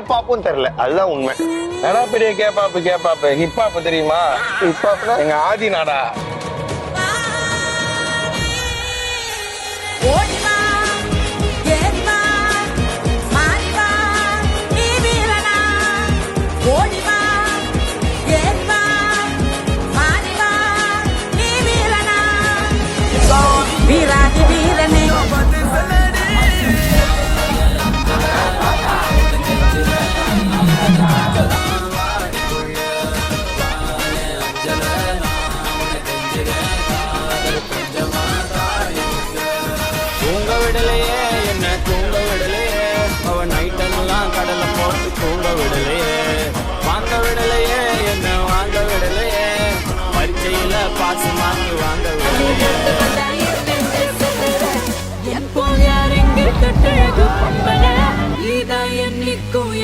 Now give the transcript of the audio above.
கேப்பாப்பும் தெரியல, அதுதான் உண்மை. நடா பெரிய கேப்பாப்பு ஹிப்பாப்பு தெரியுமா? ஹிப்ஹாப்னா எங்க ஆதி நாடா. வீராதி வீரனே தூங்க விடலையே என்ன தூங்க விடலையே, அவன் நைட்டெல்லாம் கடலை போட்டு தூங்க விடலையே, வாங்க விடலையே என்ன வாங்க விடலையே, பரீட்சையில பாஸ் மார்க் வாங்க விடலையே. என் போல் யார் எங்கே தொட்டழகு பொம்பளை, இதான் என்னைக்கும்